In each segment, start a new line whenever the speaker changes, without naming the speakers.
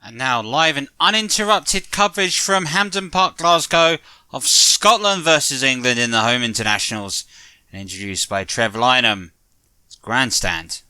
And now live and uninterrupted coverage from Hampden Park, Glasgow of Scotland versus England in the home internationals. And introduced by Trev Lynham. It's Grandstand.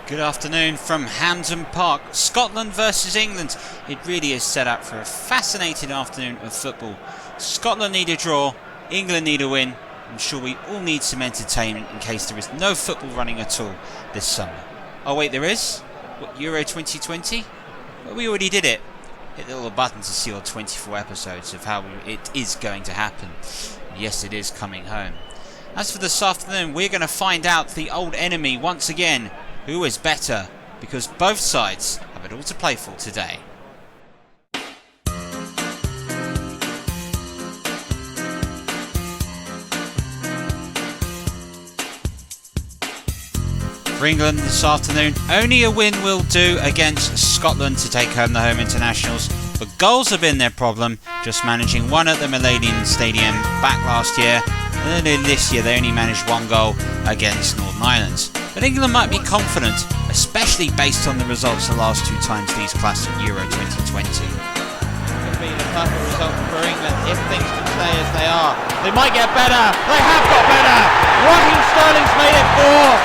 Good afternoon from Hampden Park. Scotland versus England. It really is set up for a fascinating afternoon of football. Scotland need a draw, England need a win. I'm sure we all need some entertainment in case there is no football running at all this summer. Oh wait, there is? What, Euro 2020? Well, we already did it. Hit the little button to see all 24 episodes of how it is going to happen. Yes, it is coming home. As for this afternoon, we're going to find out the old enemy once again. Who is better? Because both sides have it all to play for today. For England this afternoon, only a win will do against Scotland to take home the home internationals. But goals have been their problem, just managing one at the Millennium Stadium back last year. And then this year they only managed one goal against Northern Ireland. But England might be confident, especially based on the results the last two times these clashed at Euro 2020. It could be the perfect result for England if things can stay as they are. They might get better. They have got better. Raheem Sterling's made it 4.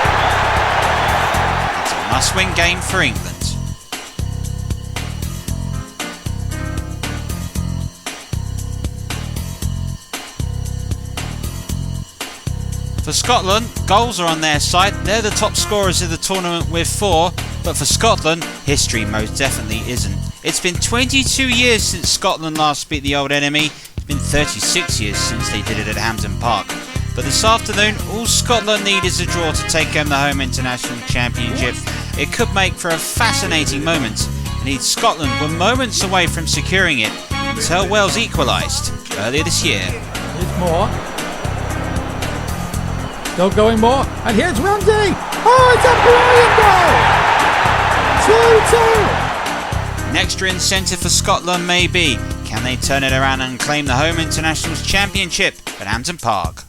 It's a must-win game for England. For Scotland, goals are on their side. They're the top scorers of the tournament with 4. But for Scotland, history most definitely isn't. It's been 22 years since Scotland last beat the old enemy. It's been 36 years since they did it at Hampden Park. But this afternoon, all Scotland need is a draw to take home the home international championship. It could make for a fascinating moment. Indeed, Scotland were moments away from securing it until Wales equalised earlier this year.
It's more. Still going more, and here's Ramsey! Oh, it's a brilliant goal! 2-2!
An extra incentive for Scotland may be, can they turn it around and claim the home internationals championship at Hampden Park?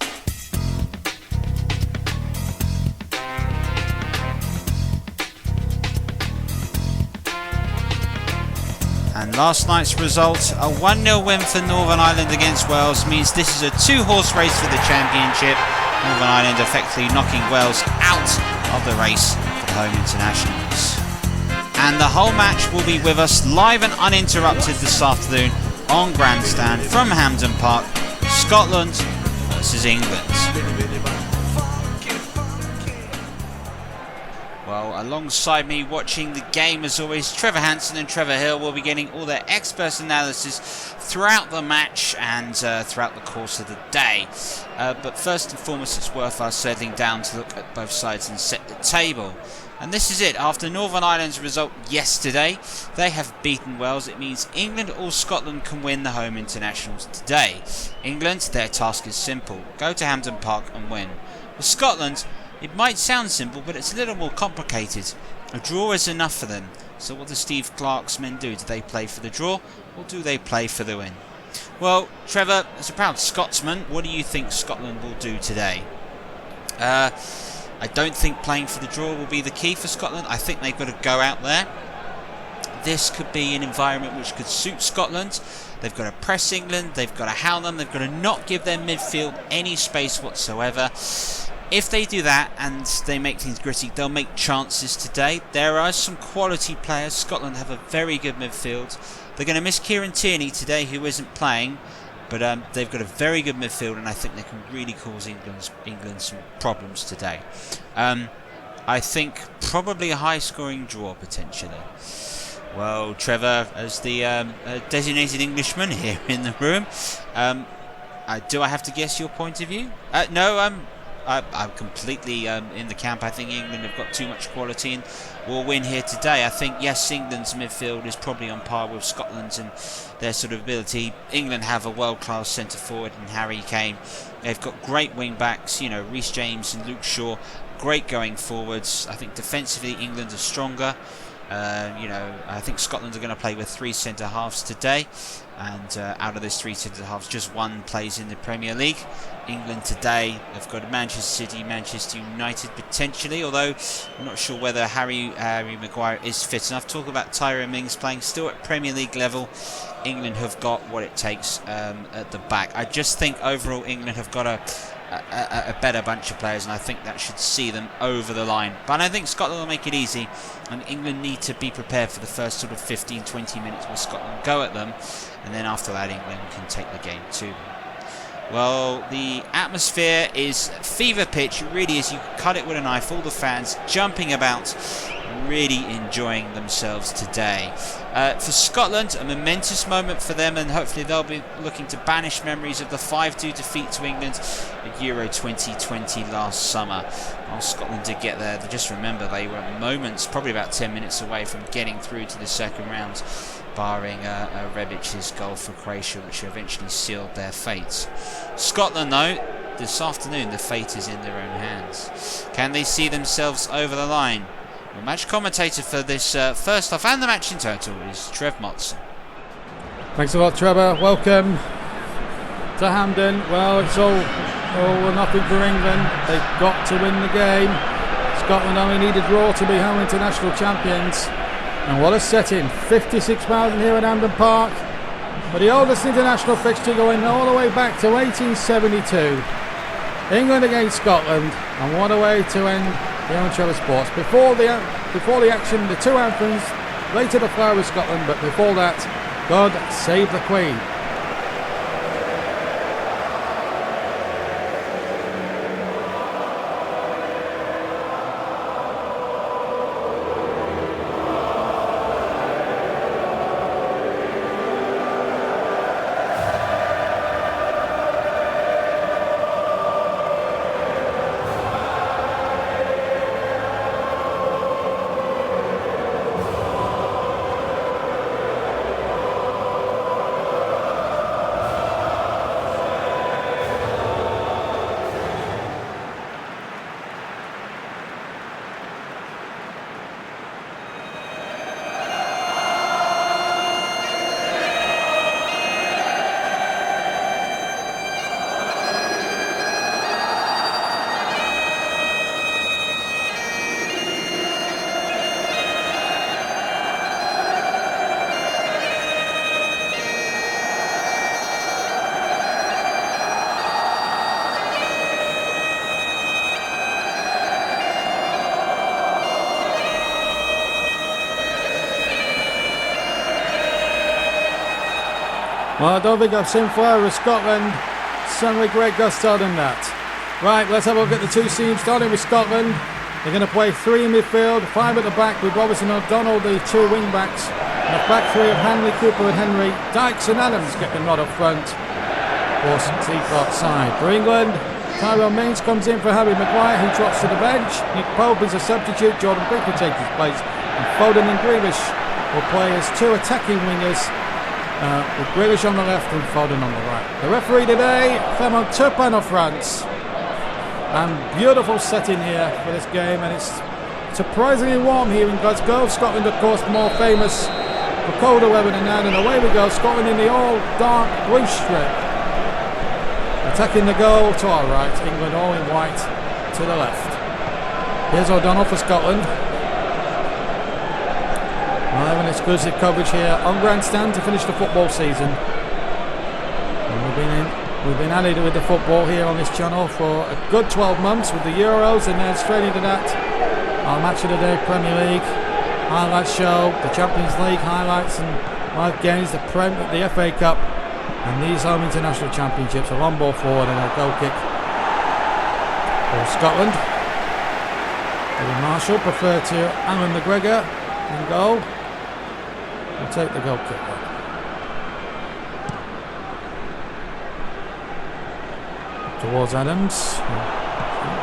And last night's result, a 1-0 win for Northern Ireland against Wales, means this is a 2-horse race for the championship. Northern Ireland effectively knocking Wales out of the race for the home internationals. And the whole match will be with us live and uninterrupted this afternoon on Grandstand from Hampden Park, Scotland versus England. Well, alongside me watching the game as always, Trevor Hanson and Trevor Hill will be getting all their expert analysis throughout the match and throughout the course of the day. But first and foremost, it's worth us settling down to look at both sides and set the table. And this is it. After Northern Ireland's result yesterday, they have beaten Wales. It means England or Scotland can win the home internationals today. England, their task is simple. Go to Hampden Park and win. For Scotland, it might sound simple, but it's a little more complicated. A draw is enough for them. So what do Steve Clarke's men do? Do they play for the draw, or do they play for the win? Well, Trevor, as a proud Scotsman, what do you think Scotland will do today? I don't think playing for the draw will be the key for Scotland. I think they've got to go out there. This could be an environment which could suit Scotland. They've got to press England, they've got to hound them, they've got to not give their midfield any space whatsoever. If they do that and they make things gritty, they'll make chances today. There are some quality players. Scotland have a very good midfield. They're going to miss Kieran Tierney today, who isn't playing. But they've got a very good midfield, and I think they can really cause England some problems today. I think probably a high-scoring draw potentially. Well, Trevor, as the designated Englishman here in the room, do I have to guess your point of view? No, I'm completely in the camp. I think England have got too much quality and will win here today. I think, yes, England's midfield is probably on par with Scotland's and their sort of ability. England have a world-class centre-forward in Harry Kane. They've got great wing-backs, you know, Reece James and Luke Shaw, great going forwards. I think defensively England are stronger. I think Scotland are going to play with 3 centre-halves today, and out of those 3 centre-halves, just one plays in the Premier League. England today have got Manchester City, Manchester United potentially, although I'm not sure whether Harry Maguire is fit enough. Talk about Tyrone Mings playing still at Premier League level. England have got what it takes at the back. I just think overall England have got a better bunch of players, and I think that should see them over the line. But I think Scotland will make it easy, and England need to be prepared for the first sort of 15-20 minutes where Scotland go at them, and then after that England can take the game to them. Well, the atmosphere is fever pitch. It really is. You can cut it with a knife. All the fans jumping about, really enjoying themselves today. For Scotland, a momentous moment for them, and hopefully they'll be looking to banish memories of the 5-2 defeat to England at Euro 2020 last summer. While Scotland did get there, just remember they were moments, probably about 10 minutes away from getting through to the second round, barring Rebic's goal for Croatia, which eventually sealed their fates. Scotland, though, this afternoon, the fate is in their own hands. Can they see themselves over the line? The match commentator for this first half and the match in total is Trev Motson.
Thanks a lot, Trevor. Welcome to Hampden. Well, it's all or nothing for England. They've got to win the game. Scotland only need a draw to be home international champions. And what a setting. 56,000 here at Hampden Park. But the oldest international fixture going all the way back to 1872. England against Scotland. And what a way to end the on Trevor Sports. Before the action, the 2 anthems, later the flower of Scotland, but before that, God Save the Queen. Well, I don't think I've seen Flower of Scotland sung with great gusto than that. Right, let's have a look at the 2 teams, starting with Scotland. They're going to play 3 in midfield, 5 at the back with Robertson and O'Donnell, the 2 wing backs. And a back 3 of Hanley, Cooper and Henry. Dykes and Adams get the nod up front. For Seafart side. For England, Tyrone Mings comes in for Harry Maguire, who drops to the bench. Nick Pope is a substitute. Jordan Pickford takes his place. And Foden and Grealish will play as 2 attacking wingers. With Grealish on the left and Foden on the right. The referee today, Clement Turpin of France. And beautiful setting here for this game, and it's surprisingly warm here in Glasgow. Scotland, of course, more famous for colder weather than that. And away we go, Scotland in the all dark blue strip. Attacking the goal to our right, England all in white to the left. Here's O'Donnell for Scotland. We'll have an exclusive coverage here on Grandstand to finish the football season. And we've been at it with the football here on this channel for a good 12 months with the Euros, and then straight into that, our match of the day, Premier League highlights show, the Champions League highlights and live games, the FA Cup, And these home international championships are on ball forward and a goal kick for Scotland. David Marshall preferred to Alan McGregor in goal. We'll take the goal kick. Towards Adams.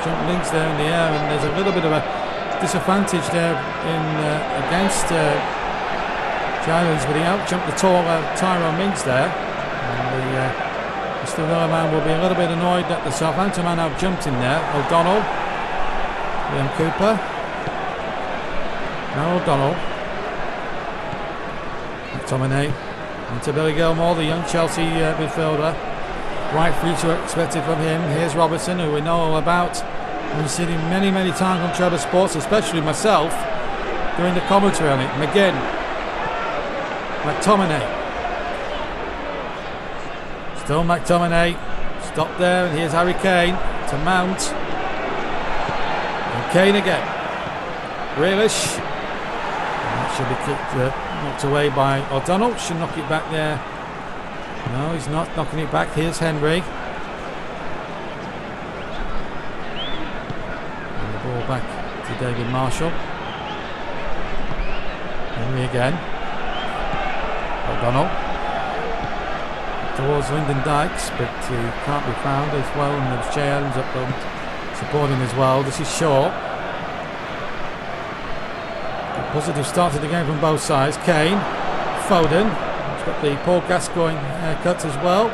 Jump links there in the air, and there's a little bit of a disadvantage there against Giants, but he out-jumped the taller Tyrone Mings there. And Mr. Willerman will be a little bit annoyed that the Southampton man out-jumped him there. O'Donnell. Liam Cooper. Now O'Donnell. McTominay. And to Billy Gilmore, the young Chelsea midfielder. Right free to expected from him. Here's Robertson, who we know all about. We've seen him many times on Trevor Sports, especially myself, doing the commentary on it. McGinn. McTominay. Still McTominay. Stop there, and here's Harry Kane to Mount. And Kane again. Grealish. And that should be kicked, knocked away by O'Donnell. Should knock it back there. No, he's not knocking it back. Here's Henry. And the ball back to David Marshall. Henry again. O'Donnell. Towards Lyndon Dykes, but he can't be found as well. And there's Jay Adams up front supporting as well. This is Shaw. A positive start to the game from both sides. Kane. Foden. Got the Paul Gascoigne haircut as well.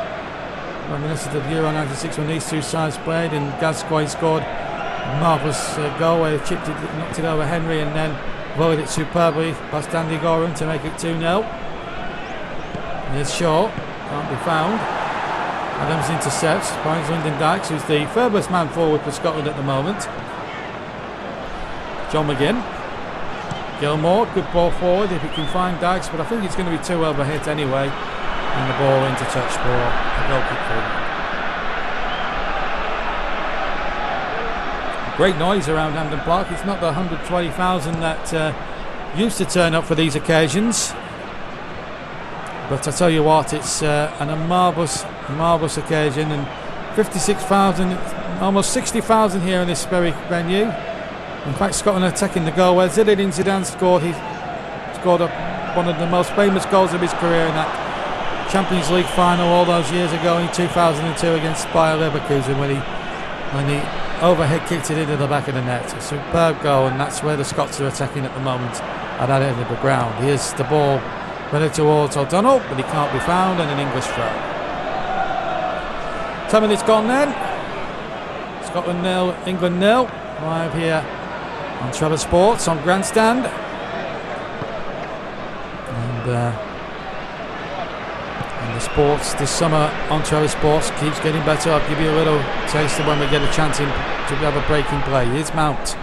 Reminiscent of Euro 96 when these two sides played, and Gascoigne scored a marvellous goal where he knocked it over Henry and then volleyed it superbly past Andy Gorham to make it 2-0. Here's Shaw, can't be found. Adams intercepts, finds Lyndon Dykes, who's the furthest man forward for Scotland at the moment. John McGinn. Gilmore, good ball forward if he can find Dykes, but I think it's going to be too over hit anyway. And the ball into touch for a goal kick forward. Great noise around Hampden Park. It's not the 120,000 that used to turn up for these occasions. But I tell you what, it's a marvellous occasion. And 56,000, almost 60,000 here in this very venue. In fact, Scotland are taking the goal where Zinedine Zidane scored. He scored one of the most famous goals of his career in that Champions League final all those years ago in 2002 against Bayer Leverkusen when he overhead kicked it into the back of the net. A superb goal, and that's where the Scots are attacking at the moment at that end of the ground. Here's the ball running towards O'Donnell, but he can't be found, and an English throw. 10 minutes gone then. Scotland 0, England 0. Live here on Trevor Sports on Grandstand, and the sports this summer on Trevor Sports keeps getting better. I'll give you a little taste of when we get a chance to have a break in play. Here's Mount.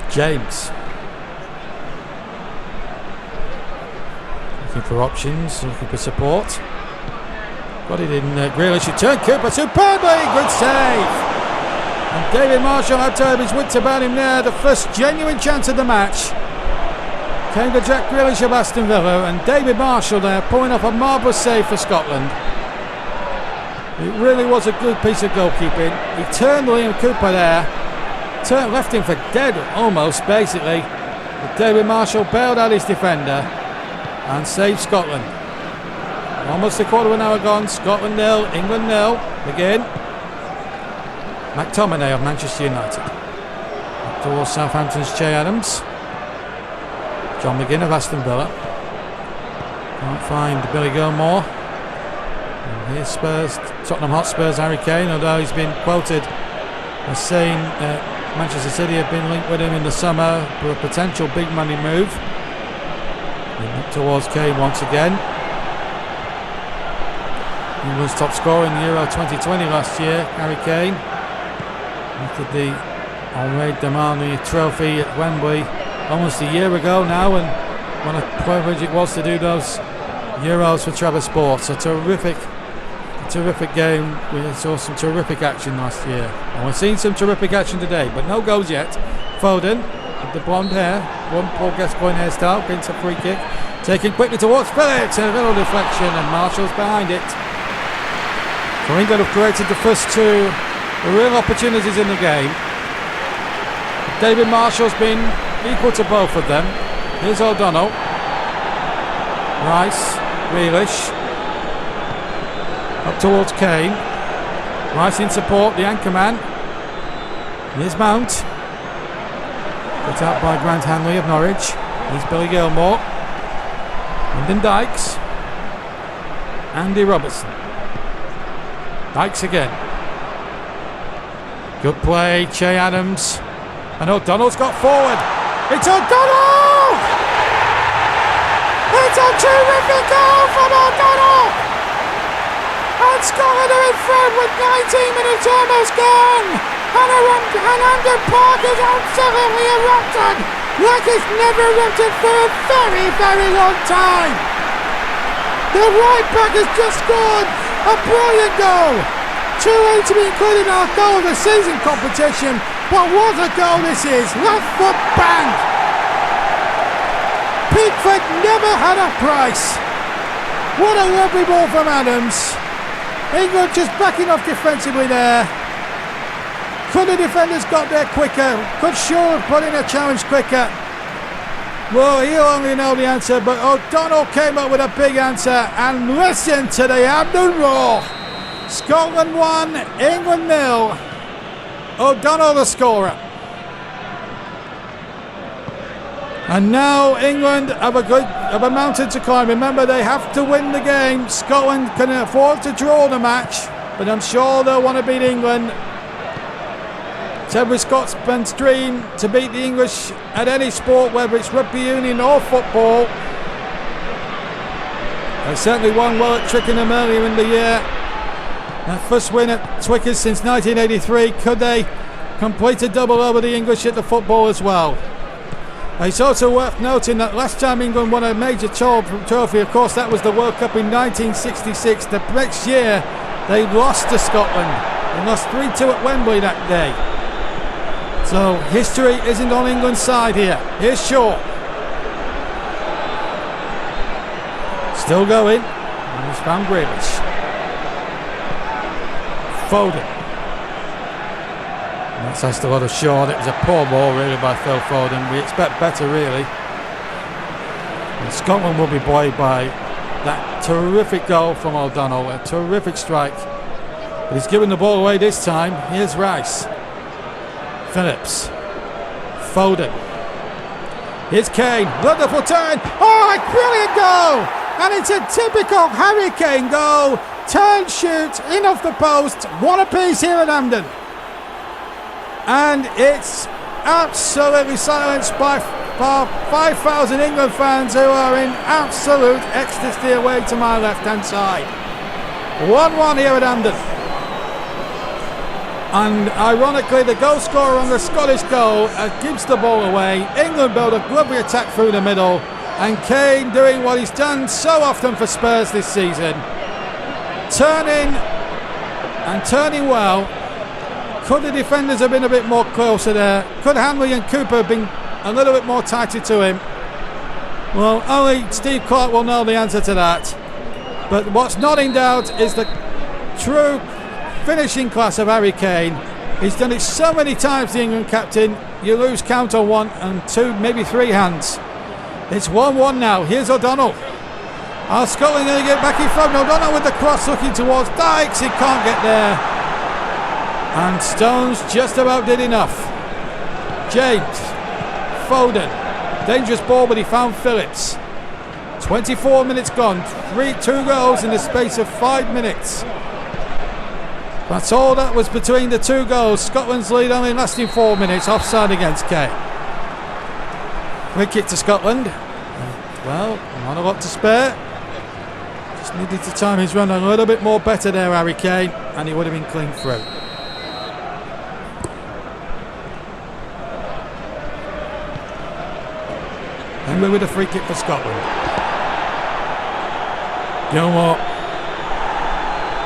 James looking for options, looking for support. Got it in Grealish. Return Cooper superbly, good save. And David Marshall had to have his wits about him there. The first genuine chance of the match came to Jack Grealish of Aston Villa, and David Marshall there pulling off a marvellous save for Scotland. It really was a good piece of goalkeeping. He turned Liam Cooper there, left him for dead almost basically. But David Marshall bailed out his defender and saved Scotland. Almost a quarter of an hour gone. Scotland 0, England 0. Again. McTominay of Manchester United. Up towards Southampton's Che Adams. John McGinn of Aston Villa. Can't find Billy Gilmore. And here's Spurs, Tottenham Hotspur's Harry Kane, although he's been quoted as saying Manchester City have been linked with him in the summer for a potential big money move. And up towards Kane once again. England's top scorer in the Euro 2020 last year, Harry Kane. After the Henri Damani trophy at Wembley almost a year ago now, and what a privilege it was to do those Euros for Trevor Sports. A terrific game. We saw some terrific action last year, and we're seeing some terrific action today, but no goals yet. Foden with the blonde hair. One Paul Gascoigne hairstyle. Gets a free kick. Taken quickly towards Phillips. A little deflection and Marshall's behind it. So England have created the first two real opportunities in the game. David Marshall's been equal to both of them. Here's O'Donnell. Rice. Grealish. Up towards Kane. Rice in support, the anchor man. Here's Mount. Put out by Grant Hanley of Norwich. Here's Billy Gilmore. Lyndon Dykes. Andy Robertson. Dykes again. Good play, Che Adams. And O'Donnell's got forward. It's O'Donnell! It's a terrific goal from O'Donnell! And Scotland are in front with 19 minutes almost gone! And Hampden Park is absolutely erupted! Like it's never erupted for a very, very long time! The right back has just scored a brilliant goal! Too late to be included in our goal of the season competition, but what a goal this is! Left foot bang! Pickford never had a price! What a lovely ball from Adams! England just backing off defensively there. Could the defenders got there quicker? Could Shaw have put in a challenge quicker? Well, he'll only know the answer, but O'Donnell came up with a big answer, and listen to the Hampden roar! Scotland 1, England 0. O'Donnell the scorer. And now England have a mountain to climb. Remember, they have to win the game. Scotland can afford to draw the match, but I'm sure they'll want to beat England. It's every Scotsman's dream to beat the English at any sport, whether it's rugby union or football. They certainly won well at Twickenham earlier in the year. Their first win at Twickers since 1983. Could they complete a double over the English at the football as well? It's also worth noting that last time England won a major trophy, of course, that was the World Cup in 1966. The next year, they lost to Scotland. They lost 3-2 at Wembley that day. So history isn't on England's side here. Here's Shaw. Still going. And he's found Grealish. Foden. And that's a lot of Shaw. It was a poor ball really by Phil Foden. We expect better really. And Scotland will be buoyed by that terrific goal from O'Donnell. A terrific strike. But he's given the ball away this time. Here's Rice. Phillips. Foden. Here's Kane. Wonderful turn. Oh, a brilliant goal! And it's a typical Harry Kane goal. Turn, shoot, in off the post. One apiece here at Hampden. And it's absolutely silenced by 5,000 England fans who are in absolute ecstasy away to my left-hand side. 1-1 here at Hampden. And ironically, the goal scorer on the Scottish goal gives the ball away. England build a lovely attack through the middle. And Kane doing what he's done so often for Spurs this season. Turning well. Could the defenders have been a bit more closer there? Could Hanley and Cooper have been a little bit more tighter to him? Well, only Steve Clarke will know the answer to that. But what's not in doubt is the true finishing class of Harry Kane. He's done it so many times, the England captain. You lose count on one and two, maybe three hands. It's 1-1 now. Here's O'Donnell. Are Scotland going to get back in front? O'Donnell with the cross looking towards Dykes. He can't get there. And Stones just about did enough. James. Foden. Dangerous ball, but he found Phillips. 24 minutes gone. 2 goals in the space of 5 minutes. That's all that was between the 2 goals. Scotland's lead only lasting 4 minutes. Offside against Kane. Quick kick to Scotland. Well, not a lot to spare. Just needed to time his run a little bit more better there, Harry Kane, and he would have been clean through. And we're with a free kick for Scotland. Gilmore.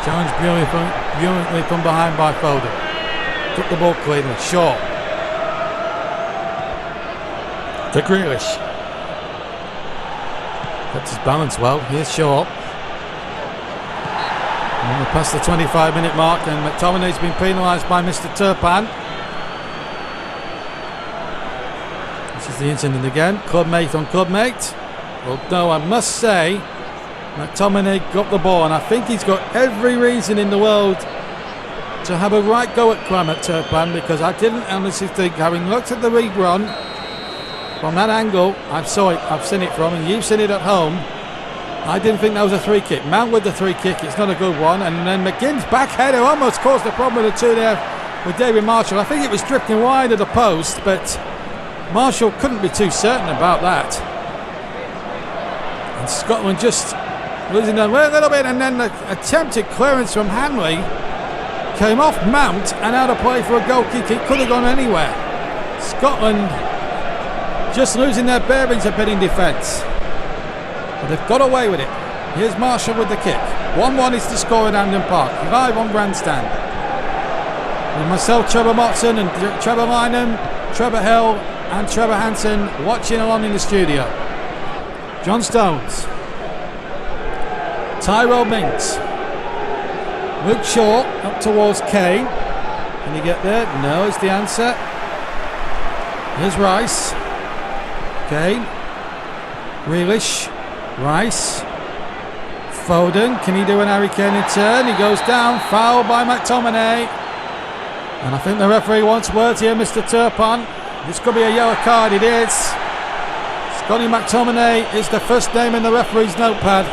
Challenged brilliantly from behind by Foden. Took the ball cleanly. Shaw. To Grealish. Kept his balance well. Here's Shaw. And we're past the 25-minute mark, and McTominay's been penalised by Mr. Turpin. This is the incident again. Clubmate on clubmate. Although I must say, McTominay got the ball, and I think he's got every reason in the world to have a right go at Clement Turpin, because I didn't honestly think, having looked at the rerun from that angle, I've seen it from, and you've seen it at home, I didn't think that was a free kick. Mount with the free kick, it's not a good one, and then McGinn's back header almost caused the problem with the two there with David Marshall. I think it was drifting wide of the post, but Marshall couldn't be too certain about that. And Scotland just losing their way a little bit, and then the attempted clearance from Hanley came off Mount and out of play for a goal kick. It could have gone anywhere. Scotland just losing their bearings a bit in defence, but they've got away with it. Here's Marshall with the kick. 1-1 is the score at Hampden Park, live on Grandstand. With myself, Trevor Motson, and Trevor Lynham, Trevor Hill and Trevor Hansen watching along in the studio. John Stones, Tyrell Mings, Luke Shaw up towards Kane. Can he get there? No, is the answer. Here's Rice. Kane. Grealish. Rice. Foden. Can he do an Harry Kane in turn? He goes down. Foul by McTominay. And I think the referee wants words here, Mr. Turpin. This could be a yellow card. It is. Scotty McTominay is the first name in the referee's notepad.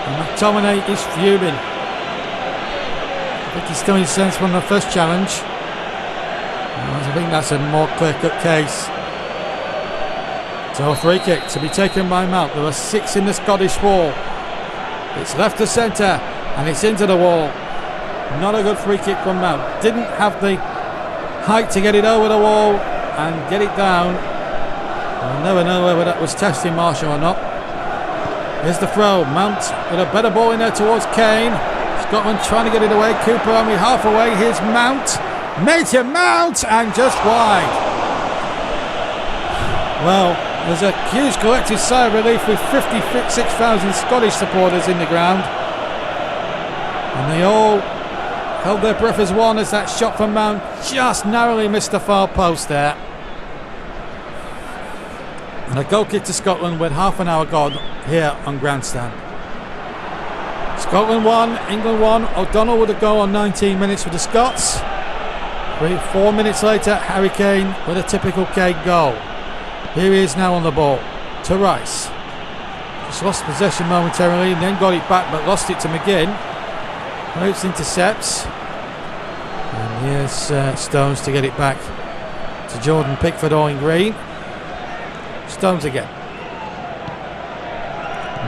And McTominay is fuming. I think he's still in sense from the first challenge. I think that's a more clear-cut case. So a free kick to be taken by Mount. There are 6 in the Scottish wall. It's left to centre and it's into the wall. Not a good free kick from Mount. Didn't have the height to get it over the wall and get it down. I'll never know whether that was testing Marshall or not. Here's the throw. Mount with a better ball in there towards Kane. Scotland trying to get it away. Cooper only half away. Here's Mount. Mason Mount, and just wide. Well, there's a huge collective sigh of relief with 56,000 Scottish supporters in the ground. And they all held their breath as one as that shot from Mount just narrowly missed the far post there. And a goal kick to Scotland with half an hour gone here on Grandstand. Scotland 1, England 1. O'Donnell with a goal on 19 minutes for the Scots. 4 minutes later, Harry Kane with a typical Kane goal. Here he is now on the ball to Rice. Just lost possession momentarily and then got it back, but lost it to McGinn. Roots intercepts. And here's Stones to get it back to Jordan Pickford all in green. Stones again.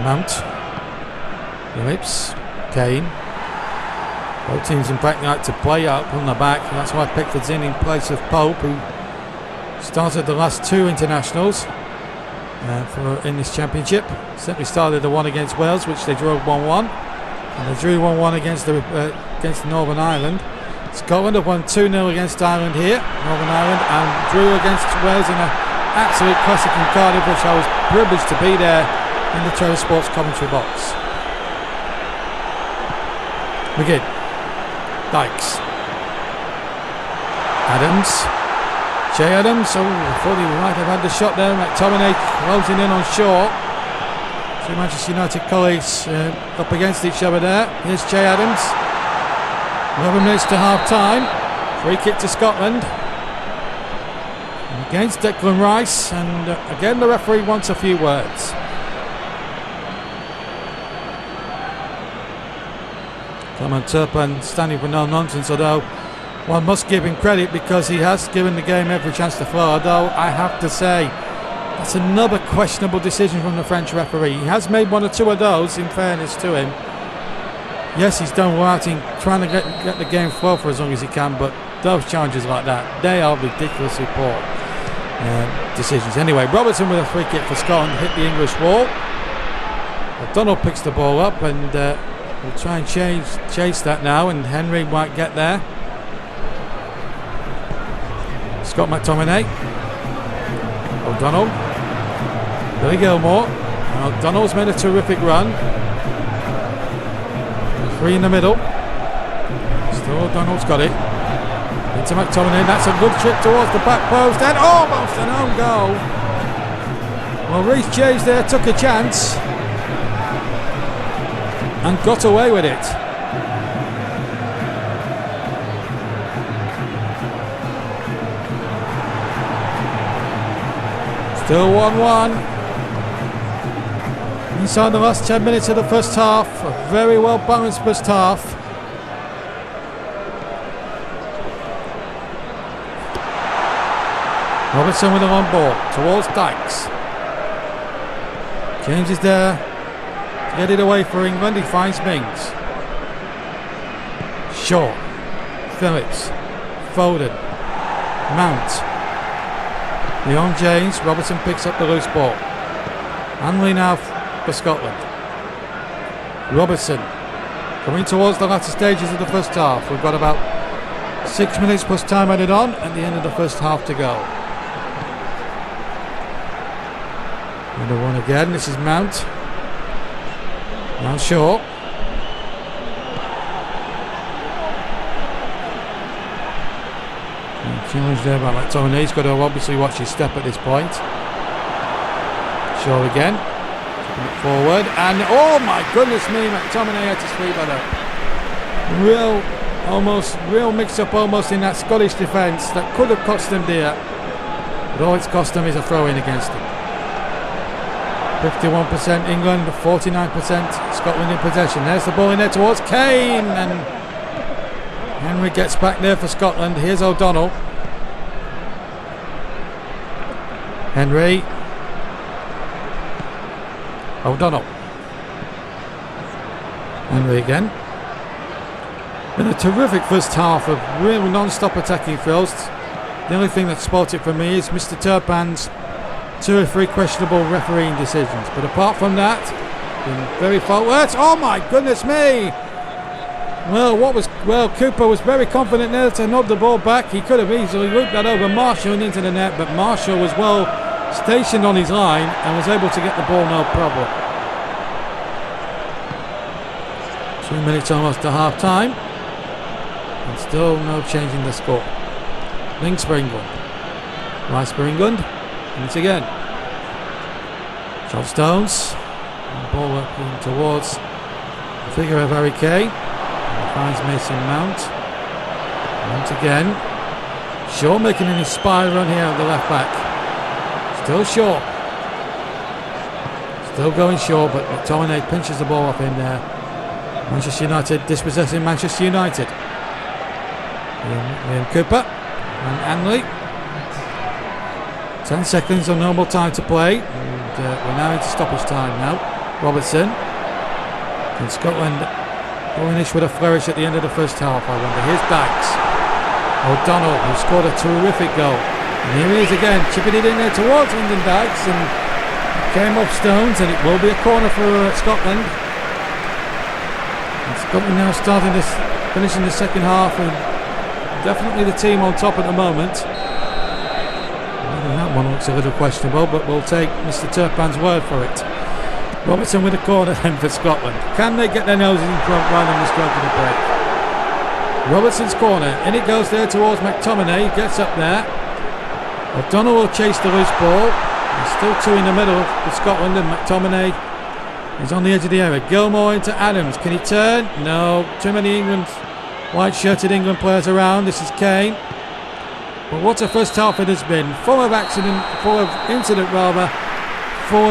Mount. Phillips. Kane. Both teams in fact like to play up on the back. That's why Pickford's in place of Pope, who started the last 2 internationals in this championship. Simply started the one against Wales, which they drew 1-1. And they drew 1-1 against Northern Ireland. Scotland have won 2-0 against Ireland here, Northern Ireland, and drew against Wales in an absolute classic in Cardiff, which I was privileged to be there in the Trevor Sports commentary box. McGinn. Dykes. Adams. Jay Adams. Oh, I thought he might have had the shot there. McTominay closing in on Shaw. Two Manchester United colleagues up against each other there. Here's Jay Adams. 11 minutes to half time. Free kick to Scotland. And against Declan Rice. And again, the referee wants a few words. Clement Turpin standing for no nonsense, although one must give him credit because he has given the game every chance to flow. Although I have to say, that's another questionable decision from the French referee. He has made 1 or 2 of those, in fairness to him. Yes, he's done well in trying to get the game flow for as long as he can, but those challenges like that, they are ridiculously poor decisions. Anyway, Robertson with a free kick for Scotland hit the English wall. O'Donnell picks the ball up and we'll try and chase that now, and Henry might get there. Scott McTominay. O'Donnell. Billy Gilmore. And O'Donnell's made a terrific run. 3 in the middle. Still O'Donnell's got it. Into McTominay. That's a good chip towards the back post. And almost an own goal. Well, Reece James there took a chance and got away with it. Still 1-1. Inside the last 10 minutes of the first half. A very well balanced first half. Robertson with a long ball towards Dykes. James is there to get it away for England. He finds Mings. Shaw. Phillips. Foden. Mount. Leon James. Robertson picks up the loose ball. Hanley now for Scotland. Robertson coming towards the latter stages of the first half. We've got about 6 minutes plus time added on at the end of the first half to go. Another one again. This is Mount. Now Shaw. Challenge there by McTominay. He's got to obviously watch his step at this point. Shaw again. Forward. And oh my goodness me, McTominay had to sweep that up. Real mix up almost in that Scottish defence that could have cost them dear. But all it's cost them is a throw in against them. 51% England, 49% Scotland in possession. There's the ball in there towards Kane, and Henry gets back there for Scotland. Here's O'Donnell. Henry. O'Donnell. Henry again. Been a terrific first half of real non-stop attacking fields. The only thing that spoilt it for me is Mr. Turpin's 2 or 3 questionable refereeing decisions, but apart from that, been very faultless. Oh my goodness me! Well, Cooper was very confident there to nod the ball back. He could have easily looped that over Marshall and into the net, but Marshall was well stationed on his line and was able to get the ball no problem. 2 minutes almost to half time, and still no change in the score. Links for England. Rice for England. Once again, John Stones, and ball working towards the figure of Harry Kane. Finds Mason Mount. Mount again. Shaw making an inspired run here at the left back. Still Shaw. Still going Shaw, but McTominay pinches the ball off in there. Manchester United dispossessing Manchester United. Liam Cooper and Hanley. 10 seconds of normal time to play, and we're now into stoppage time now. Robertson. And Scotland finish with a flourish at the end of the first half, I wonder. Here's Dykes. O'Donnell, who scored a terrific goal. And here he is again, chipping it in there towards Lyndon Dykes, and it came off Stones, and it will be a corner for Scotland. And Scotland now finishing the second half, and definitely the team on top at the moment. That one looks a little questionable, but we'll take Mr. Turpin's word for it. Robertson with a corner then for Scotland. Can they get their noses in front rather than the stroke of the break? Robertson's corner, in it goes there towards McTominay. Gets up there. O'Donnell will chase the loose ball. There's still 2 in the middle for Scotland, and McTominay is on the edge of the area. Gilmore into Adams. Can he turn? No. Too many white-shirted England players around. This is Kane. But what a first half it has been. Full of incident, full of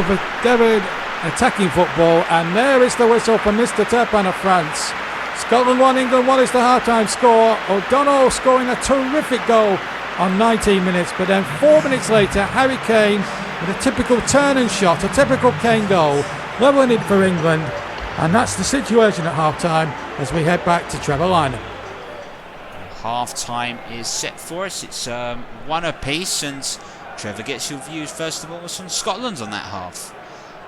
endeavoured attacking football. And there is the whistle for Mr. Turpin of France. Scotland 1, England 1 is the half-time score. O'Donnell scoring a terrific goal on 19 minutes. But then 4 minutes later, Harry Kane with a typical turn and shot, a typical Kane goal, levelling it for England. And that's the situation at half-time as we head back to Trevor Lynham.
Half-time is set for us. It's 1 apiece, and Trevor gets your views first of all on Scotland on that half.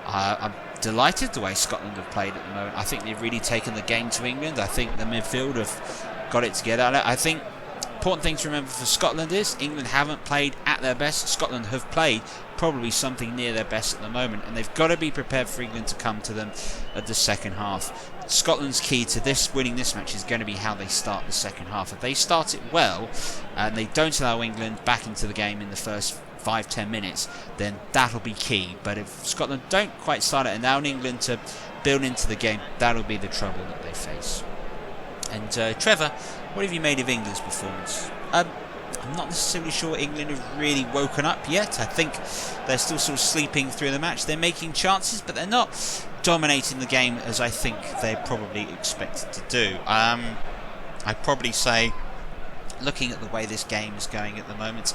I'm delighted the way Scotland have played at the moment. I think they've really taken the game to England. I think the midfield have got it together. I think Important thing to remember for Scotland is England haven't played at their best. Scotland have played probably something near their best at the moment, and they've got to be prepared for England to come to them at the second half. Scotland's key to winning this match is going to be how they start the second half. If they start it well and they don't allow England back into the game in the first 5-10 minutes, then that'll be key. But if Scotland don't quite start it and allow England to build into the game, that'll be the trouble that they face. And Trevor, what have you made of England's performance? I'm not necessarily sure England have really woken up yet. I think they're still sort of sleeping through the match. They're making chances, but they're not dominating the game as I think they're probably expected to do. I'd probably say, looking at the way this game is going at the moment,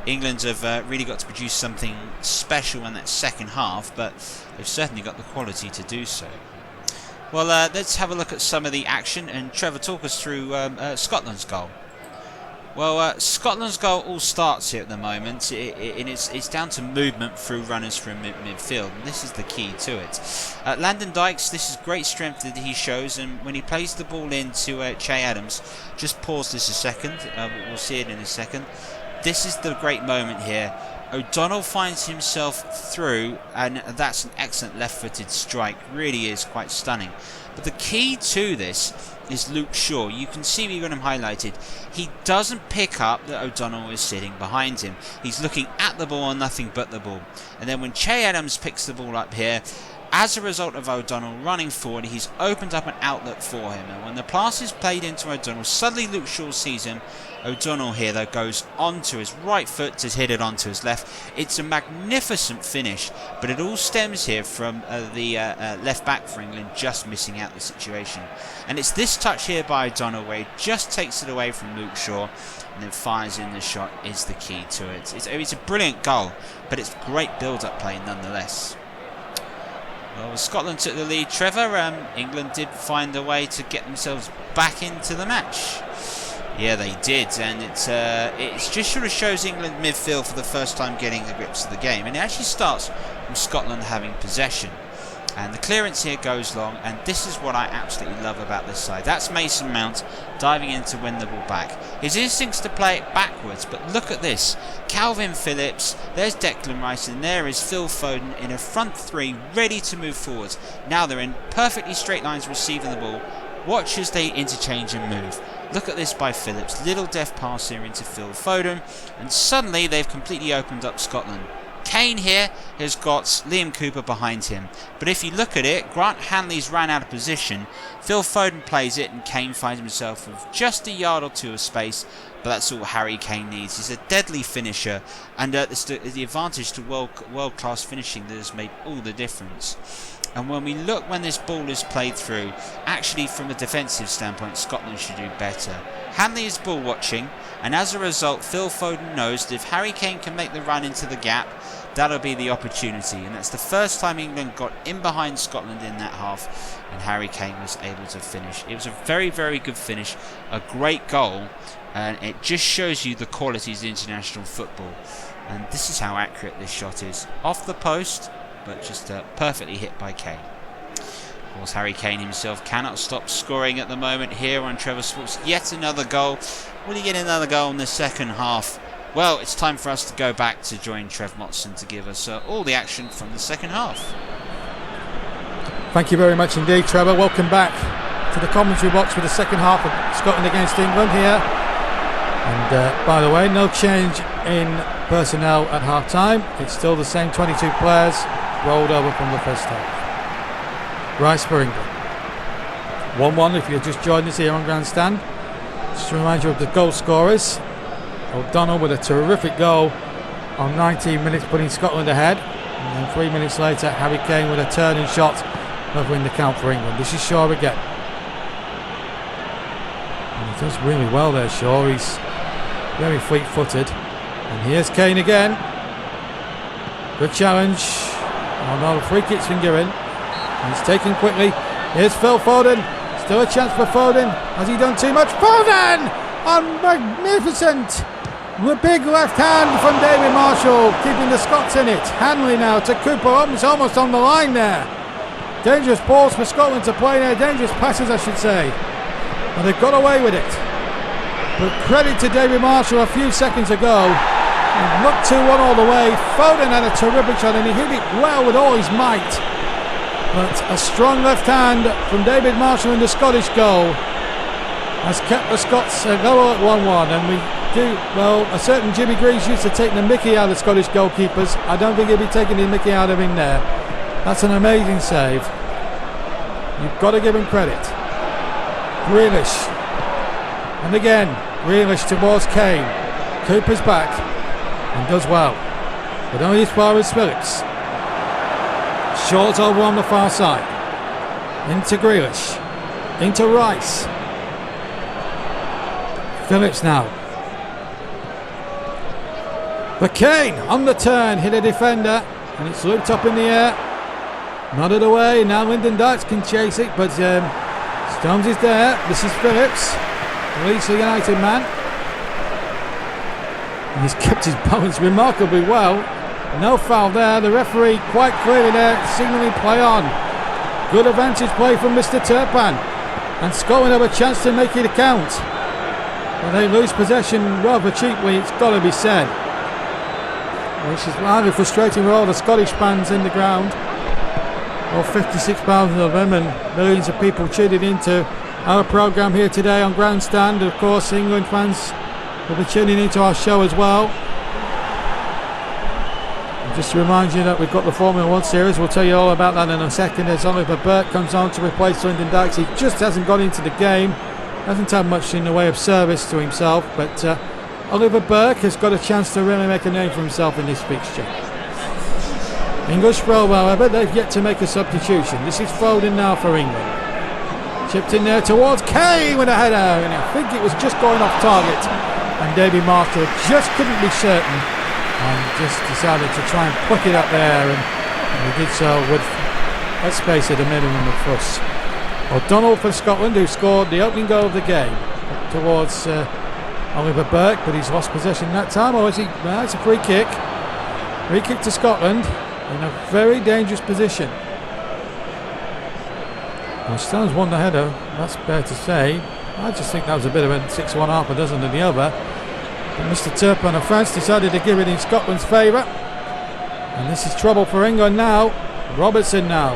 England have really got to produce something special in that second half, but they've certainly got the quality to do so. Well, let's have a look at some of the action, and Trevor, talk us through Scotland's goal. Well, Scotland's goal all starts here at the moment. It's down to movement through runners from midfield, and this is the key to it. Landon Dykes, this is great strength that he shows, and when he plays the ball into Che Adams, just pause this a second, we'll see it in a second. This is the great moment here. O'Donnell finds himself through, and that's an excellent left-footed strike. Really is quite stunning. But the key to this is Luke Shaw. You can see we've got him highlighted. He doesn't pick up that O'Donnell is sitting behind him. He's looking at the ball and nothing but the ball. And then when Che Adams picks the ball up here, as a result of O'Donnell running forward, he's opened up an outlet for him. And when the pass is played into O'Donnell, suddenly Luke Shaw sees him. O'Donnell here, though, goes onto his right foot to hit it onto his left. It's a magnificent finish, but it all stems here from the left back for England just missing out the situation. And it's this touch here by O'Donnell where he just takes it away from Luke Shaw and then fires in the shot is the key to it. It's a brilliant goal, but it's great build-up play nonetheless. Well, Scotland took the lead, Trevor. England did find a way to get themselves back into the match. Yeah, they did, and it just sort of shows England midfield for the first time getting the grips of the game. And it actually starts from Scotland having possession. And the clearance here goes long, and this is what I absolutely love about this side. That's Mason Mount diving in to win the ball back. His instincts to play it backwards, but look at this. Calvin Phillips, there's Declan Rice, and there is Phil Foden in a front three, ready to move forwards. Now they're in perfectly straight lines receiving the ball. Watch as they interchange and move. Look at this by Phillips. Little deft pass here into Phil Foden, and suddenly they've completely opened up Scotland. Kane here has got Liam Cooper behind him, but if you look at it, Grant Hanley's ran out of position. Phil Foden plays it, and Kane finds himself with just a yard or two of space, but that's all Harry Kane needs. He's a deadly finisher, and it's the advantage to world-class finishing that has made all the difference. And when we look when this ball is played through, actually from a defensive standpoint, Scotland should do better. Hanley is ball watching, and as a result, Phil Foden knows that if Harry Kane can make the run into the gap, that'll be the opportunity. And that's the first time England got in behind Scotland in that half, and Harry Kane was able to finish. It was a very, very good finish, a great goal, and it just shows you the qualities of international football. And this is how accurate this shot is. Off the post, but just perfectly hit by Kane. Of course, Harry Kane himself cannot stop scoring at the moment here on Trevor Sports. Yet another goal. Will he get another goal in the second half? Well, it's time for us to go back to join Trev Motson to give us all the action from the second half.
Thank you very much indeed, Trevor. Welcome back to the commentary box for the second half of Scotland against England here. And by the way, no change in personnel at half time. It's still the same 22 players rolled over from the first half. Rice for England. 1-1 if you've just joined us here on Grandstand. Just to remind you of the goal scorers. O'Donnell with a terrific goal on 19 minutes, putting Scotland ahead. And then 3 minutes later, Harry Kane with a turning shot, covering the count for England. This is Shaw again. And he does really well there, Shaw. He's very fleet-footed. And here's Kane again. Good challenge. Oh no, the free kick's been given. And it's taken quickly. Here's Phil Foden. Still a chance for Foden. Has he done too much? Foden! On magnificent! Big left hand from David Marshall, keeping the Scots in it. Hanley now to Cooper. It's almost on the line there. Dangerous balls for Scotland to play there. Dangerous passes, I should say. And they've got away with it. But credit to David Marshall a few seconds ago. He looked 2-1 all the way. Foden had a terrific shot and he hit it well with all his might. But a strong left hand from David Marshall in the Scottish goal has kept the Scots level at 1-1. And we do, well, a certain Jimmy Greaves used to take the mickey out of Scottish goalkeepers. I don't think he'll be taking the mickey out of him there. That's an amazing save. You've got to give him credit. Grealish. And again, Grealish towards Kane. Cooper's back and does well. But only as far as Phillips. Shaw's over on the far side. Into Grealish. Into Rice. Phillips now. But Kane on the turn hit a defender and it's looped up in the air. Nodded away. Now Lyndon Dykes can chase it, but Stones is there. This is Phillips, Leeds United man. And he's kept his balance remarkably well. No foul there. The referee quite clearly there signalling play on. Good advantage play from Mr. Turpin. And Scotland have a chance to make it count. But they lose possession rather cheaply, it's got to be said. Which is rather frustrating for all the Scottish fans in the ground. All 56,000 of them and millions of people tuning into our programme here today on Grandstand. Of course, England fans will be tuning into our show as well. And just to remind you that we've got the Formula 1 series. We'll tell you all about that in a second as Oliver Burke comes on to replace Lyndon Dykes. He just hasn't got into the game. Hasn't had much in the way of service to himself. But Oliver Burke has got a chance to really make a name for himself in this fixture. English throw, however, they've yet to make a substitution. This is Foden now for England. Chipped in there towards Kane with a header, and I think it was just going off target. And David Marshall just couldn't be certain and just decided to try and pluck it up there, and he did so with, let's face it, a minimum of fuss. O'Donnell for Scotland, who scored the opening goal of the game towards Oliver Burke, but he's lost possession that time, or is he? No, it's a free kick. Free kick to Scotland. In a very dangerous position. Well, Stones won the header, that's fair to say. I just think that was a bit of a 6-1 half a dozen than the other. But Mr. Turpin of France decided to give it in Scotland's favour. And this is trouble for England now. Robertson now.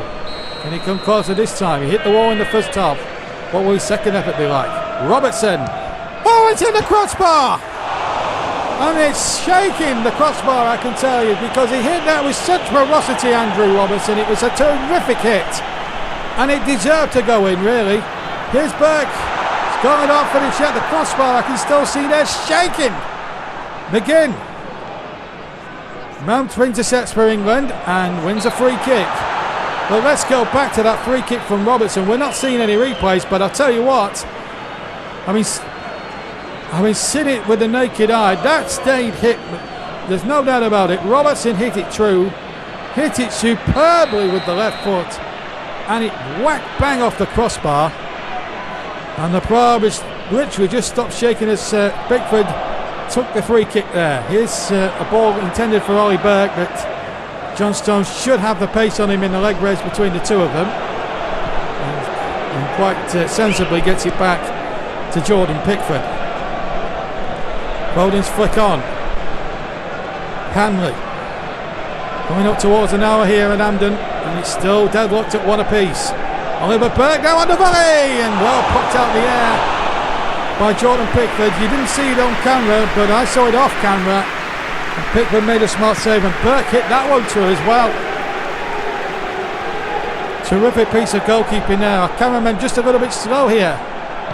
Can he come closer this time? He hit the wall in the first half. What will his second effort be like? Robertson. Oh, it's in the crossbar! And it's shaking the crossbar, I can tell you, because he hit that with such ferocity, Andrew Robertson. It was a terrific hit, and it deserved to go in, really. Here's Burke. It's going off for the shot. The crossbar, I can still see there, shaking. McGinn. Mount intercepts for England and wins a free kick. Well, let's go back to that free kick from Robertson. We're not seeing any replays, but I'll tell you what. I mean, seen it with the naked eye. That stayed hit. There's no doubt about it. Robertson hit it true. Hit it superbly with the left foot. And it whacked bang off the crossbar. And the crowd was literally just stopped shaking as Pickford took the free kick there. Here's a ball intended for Ollie Burke, but John Stones should have the pace on him in the leg race between the two of them. And quite sensibly gets it back to Jordan Pickford. Foden's flick on. Hanley coming up towards an hour here at Hampden, and it's still deadlocked at one apiece. Oliver Burke now on the volley, and well popped out the air by Jordan Pickford. You didn't see it on camera, but I saw it off camera. And Pickford made a smart save, and Burke hit that one through as well. Terrific piece of goalkeeping there. Our cameraman just a little bit slow here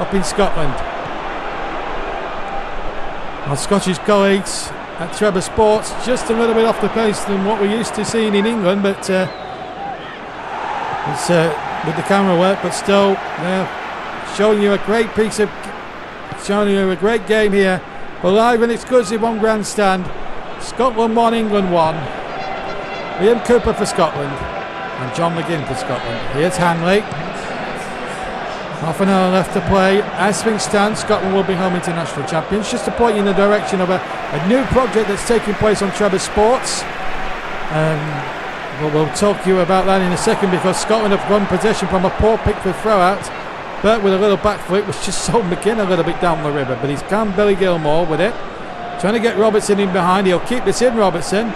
up in Scotland. Our Scottish colleagues at Trevor Sports just a little bit off the pace than what we're used to seeing in England, but it's with the camera work, but still showing you a great game here. We're live and exclusive on Grandstand. Scotland 1, England 1. Liam Cooper for Scotland and John McGinn for Scotland. Here's Hanley. Half an hour left to play. As things stand, Scotland will be home international champions. Just to point you in the direction of a new project that's taking place on Trevor Sports. We'll talk to you about that in a second, because Scotland have won possession from a poor Pickford throw out. Burke with a little back flick, which just sold McGinn a little bit down the river, but he's calmed Billy Gilmore with it. Trying to get Robertson in behind. He'll keep this in, Robertson.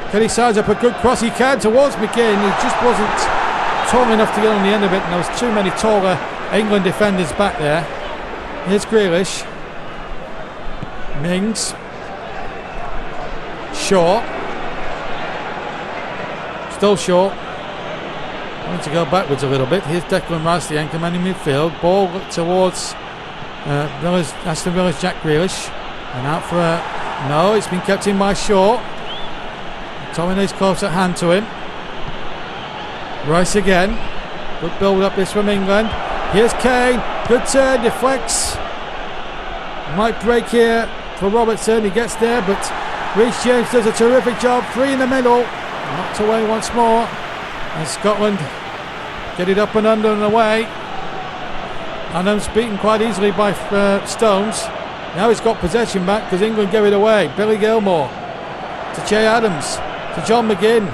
Can he size up a good cross? He can towards McGinn. He just wasn't tall enough to get on the end of it, and there was too many taller England defenders back there. Here's Grealish. Mings. Short. Still short. I need to go backwards a little bit. Here's Declan Rice, the anchor man in midfield. Ball towards Aston Villa's Jack Grealish. And out for a... No, it's been kept in by Shaw. McTominay's close at hand to him. Rice again. Good build up this from England. Here's Kane. Good turn, deflects. Might break here for Robertson. He gets there, but Reece James does a terrific job. 3 in the middle. Knocked away once more. And Scotland get it up and under and away. Adams beaten quite easily by Stones. Now he's got possession back because England gave it away. Billy Gilmore to Che Adams to John McGinn.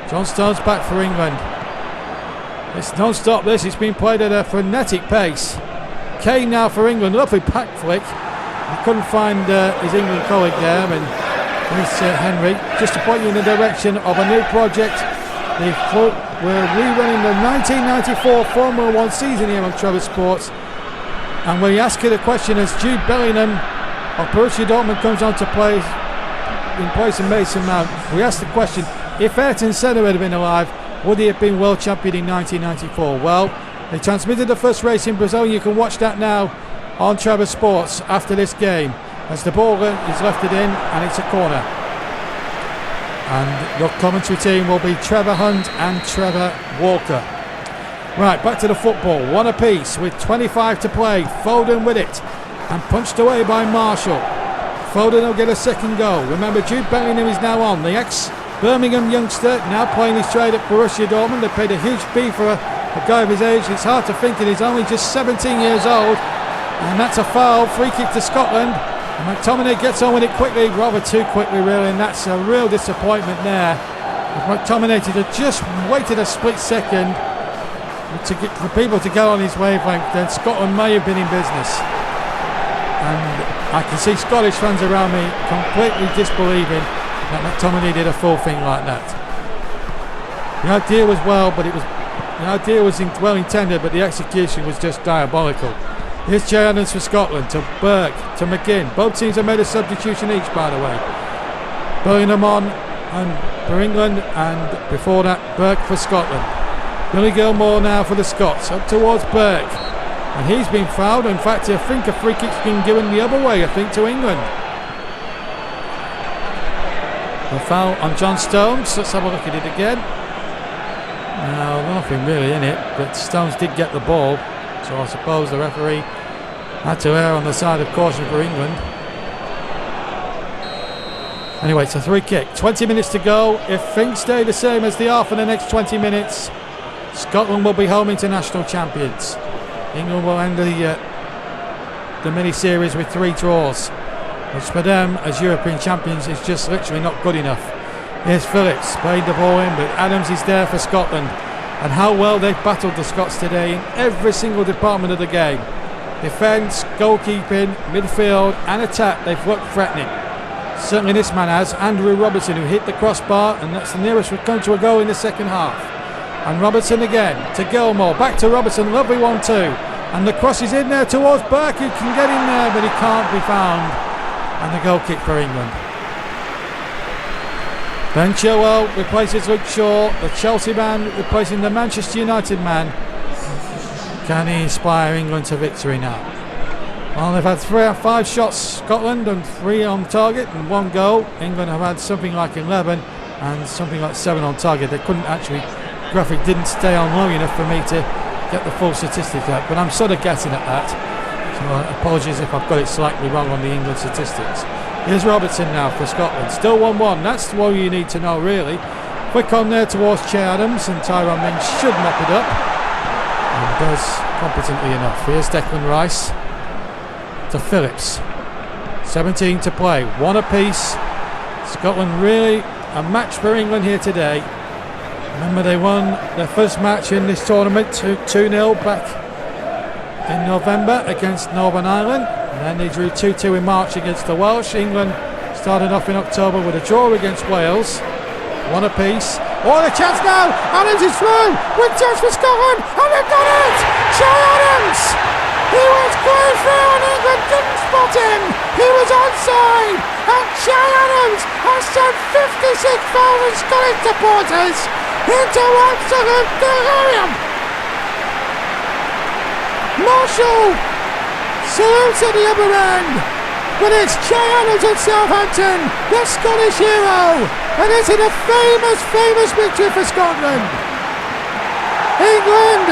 John Stones back for England. It's non-stop this. It's been played at a frenetic pace. Kane now for England. Lovely pack flick. He couldn't find his England colleague there. And here's Henry. Just to point you in the direction of a new project. We're rerunning the 1994 Formula 1 season here on Trevor Sports. And we ask you the question as Jude Bellingham of Borussia Dortmund comes on to play in place of Mason Mount. We ask the question, if Ayrton Senna had been alive, would he have been world champion in 1994? Well, they transmitted the first race in Brazil. You can watch that now on Trevor Sports after this game as the ball is lifted in and it's a corner. And your commentary team will be Trevor Hunt and Trevor Walker. Right, back to the football. One apiece with 25 to play. Foden with it. And punched away by Marshall. Foden will get a second goal. Remember, Jude Bellingham is now on. The ex-Birmingham youngster now playing his trade at Borussia Dortmund. They paid a huge fee for a guy of his age. It's hard to think that he's only just 17 years old. And that's a foul. Free kick to Scotland. And McTominay gets on with it quickly. Rather too quickly, really. And that's a real disappointment there. If McTominay had just waited a split second to get for people to go on his wavelength, then Scotland may have been in business. And I can see Scottish fans around me completely disbelieving that McTominay did a full thing like that. The idea was well intended, but the execution was just diabolical. Here's Che Adams for Scotland to Burke to McGinn. Both teams have made a substitution each, by the way. Bellingham on and for England, and before that Burke for Scotland. Billy Gilmore now for the Scots, up towards Burke, and he's been fouled. In fact, I think a free kick's been given the other way, I think, to England. A foul on John Stones. Let's have a look at it again. No, nothing really in it, but Stones did get the ball, so I suppose the referee had to err on the side of caution for England. Anyway, it's a free kick. 20 minutes to go. If things stay the same as they are for the next 20 minutes, Scotland will be home international champions. England will end the mini-series with 3 draws, which for them as European champions is just literally not good enough. Here's Phillips, played the ball in, but Adams is there for Scotland. And how well they've battled the Scots today in every single department of the game. Defence, goalkeeping, midfield and attack, they've looked threatening. Certainly this man has, Andrew Robertson, who hit the crossbar, and that's the nearest we've come to a goal in the second half. And Robertson again to Gilmore, back to Robertson, lovely 1-2, and the cross is in there towards Burke, who can get in there but he can't be found, and the goal kick for England. Ben Chilwell replaces Luke Shaw, the Chelsea man replacing the Manchester United man. Can he inspire England to victory now? Well, they've had 3 or 5 shots, Scotland, and 3 on target and 1 goal. England have had something like 11 and something like 7 on target. They couldn't actually, graphic didn't stay on long enough for me to get the full statistic out, but I'm sort of guessing at that. So apologies if I've got it slightly wrong on the England statistics. Here's Robertson now for Scotland. Still 1-1. That's all you need to know, really. Quick on there towards Che Adams, and Tyrone Mings should mop it up. And does competently enough. Here's Declan Rice to Phillips. 17 to play. 1 apiece. Scotland really a match for England here today. Remember, they won their first match in this tournament 2-0 back in November against Northern Ireland, and then they drew 2-2 in March against the Welsh. England started off in October with a draw against Wales, one apiece. Oh, the chance now! Adams is through with chance for Scotland, and they've got it! Jay Adams! He was clear through and England didn't spot him! He was onside! And Jay Adams has sent 56,000 Scottish supporters into absolute delirium! Marshall salutes at the upper end, but it's Jay Adams at Southampton, the Scottish hero, and it's in a famous victory for Scotland. England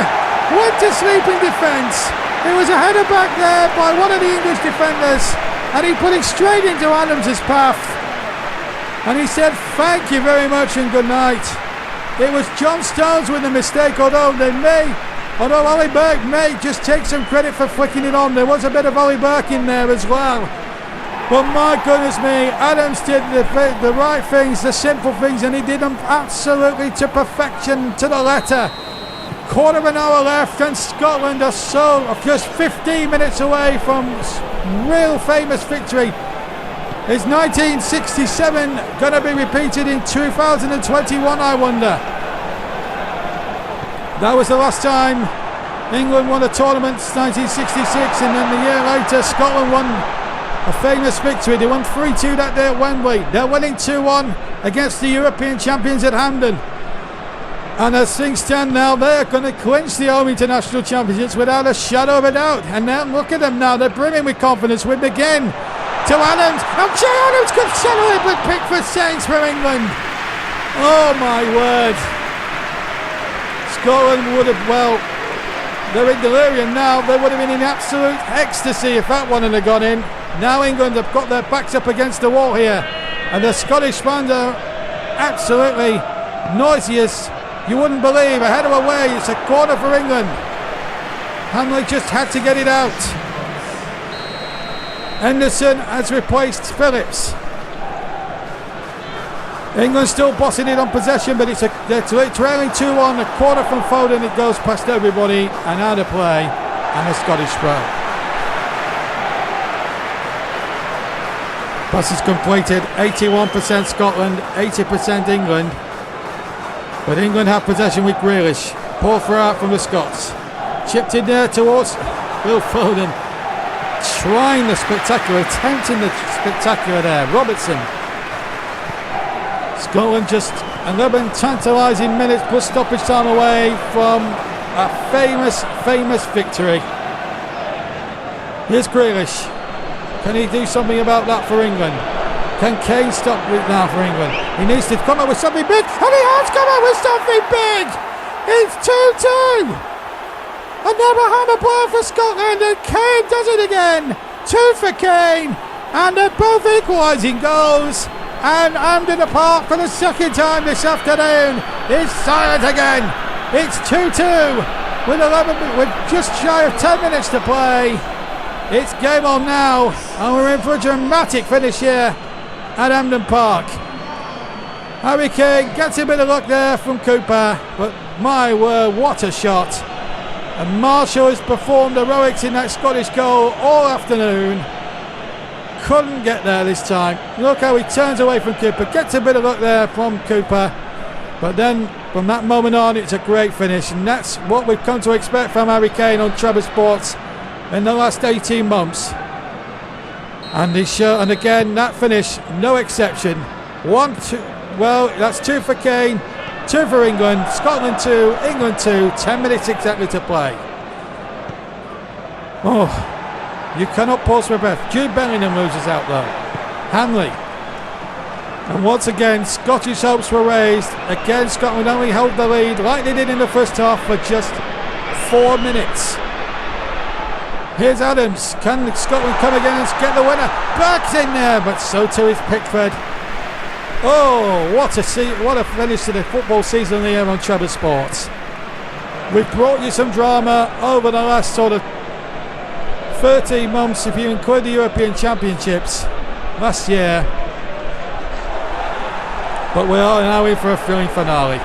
went to sleep in defence. It was a header back there by one of the English defenders, and he put it straight into Adams' path. And he said, "Thank you very much and good night." It was John Stones with the mistake, although Ollie Burke may just take some credit for flicking it on. There was a bit of Ollie Burke in there as well. But my goodness me, Adams did the right things, the simple things, and he did them absolutely to perfection, to the letter. Quarter of an hour left, and Scotland are just 15 minutes away from real famous victory. Is 1967 going to be repeated in 2021, I wonder? That was the last time England won a tournament, 1966, and then the year later Scotland won a famous victory. They won 3-2 that day at Wembley. They're winning 2-1 against the European champions at Hampden. And as things stand now, they're going to clinch the home international championships without a shadow of a doubt. And now look at them now, they're brimming with confidence with McGinn to Adams. And Jay Adams could settle it with Pickford saves for England. Oh my word. Scotland would have, well, they're in delirium now. They would have been in absolute ecstasy if that one had gone in. Now England have got their backs up against the wall here, and the Scottish fans are absolutely noisy as you wouldn't believe. A header away, it's a corner for England. Hanley just had to get it out. Henderson has replaced Phillips. England still bossing it on possession, but they're trailing 2-1. A corner from Foden, it goes past everybody and out of play, and a Scottish throw. Passes completed, 81% Scotland, 80% England. But England have possession with Grealish. Poor throw out from the Scots. Chipped in there towards Will Foden. Trying the spectacular, attempting the spectacular there. Robertson. Scotland just 11 tantalising minutes plus stoppage time away from a famous victory. Here's Grealish. Can he do something about that for England? Can Kane stop it now for England? He needs to come up with something big, and he has come up with something big! It's 2-2! Another hammer blow for Scotland, and Kane does it again! 2 for Kane, and they're both equalising goals. And Hampden apart for the second time this afternoon. It's silent again. It's 2-2 with just shy of 10 minutes to play. It's game on now, and we're in for a dramatic finish here at Hampden Park. Harry Kane gets a bit of luck there from Cooper, but my word, what a shot. And Marshall has performed heroics in that Scottish goal all afternoon. Couldn't get there this time. Look how he turns away from Cooper, gets a bit of luck there from Cooper, but then from that moment on it's a great finish, and that's what we've come to expect from Harry Kane on Trevor Sports in the last 18 months. And again that finish, no exception. 1-2, well, that's 2 for Kane, 2 for England. Scotland 2, England 2, 10 minutes exactly to play. Oh, you cannot pause for breath. Jude Bellingham loses out though. Hanley. And once again, Scottish hopes were raised. Again, Scotland only held the lead like they did in the first half for just 4 minutes. Here's Adams. Can Scotland come again and get the winner? Back's in there, but so too is Pickford. Oh, what a finish to the football season here on Trevor Sports. We've brought you some drama over the last sort of 13 months, if you include the European Championships last year. But we are now in for a thrilling finale.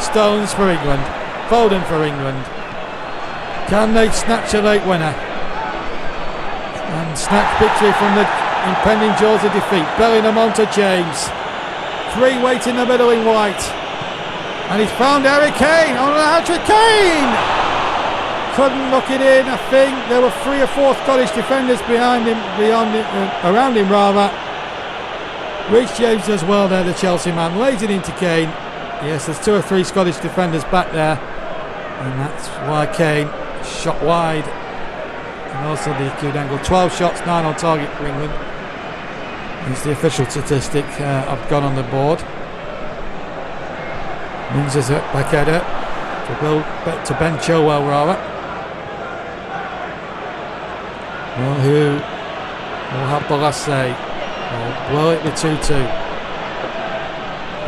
Stones for England, Foden for England, Can they snatch a late winner and snatch victory from the impending jaws of defeat? Bellingham onto James. 3 wait in the middle in white. And he's found Harry Kane on an hat-trick. Kane! Couldn't look it in. I think there were 3 or 4 Scottish defenders around him. Reece James does well there, the Chelsea man. Lays it into Kane. Yes, there's 2 or 3 Scottish defenders back there. And that's why Kane shot wide. And also the acute angle. 12 shots, 9 on target for England. It's the official statistic I've got on the board. Minns it back header to Ben Chilwell rather. Well, who will have the last say? Will it be 2-2?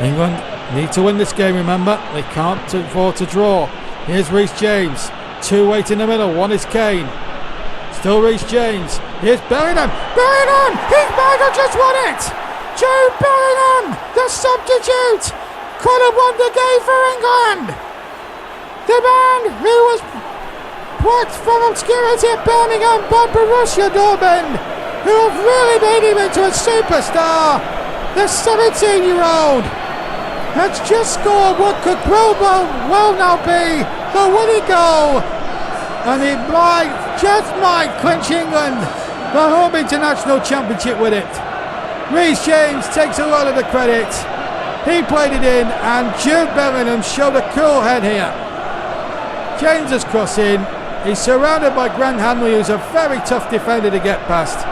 England need to win this game, remember. They can't afford to draw. Here's Reece James. 2 wait in the middle. 1 is Kane. Still Reece James. Here's Bellingham. Bellingham! Might have just won it! Jude Bellingham, the substitute, could have won the game for England. The man who was plucked from obscurity at Birmingham by Borussia Dortmund, who have really made him into a superstar. The 17-year-old has just scored what could well now be the winning goal, and it just might clinch England the home international championship with it. Reece James takes a lot of the credit. He played it in, and Jude Bellingham showed a cool head here. James is crossing. He's surrounded by Grant Hanley, who's a very tough defender to get past.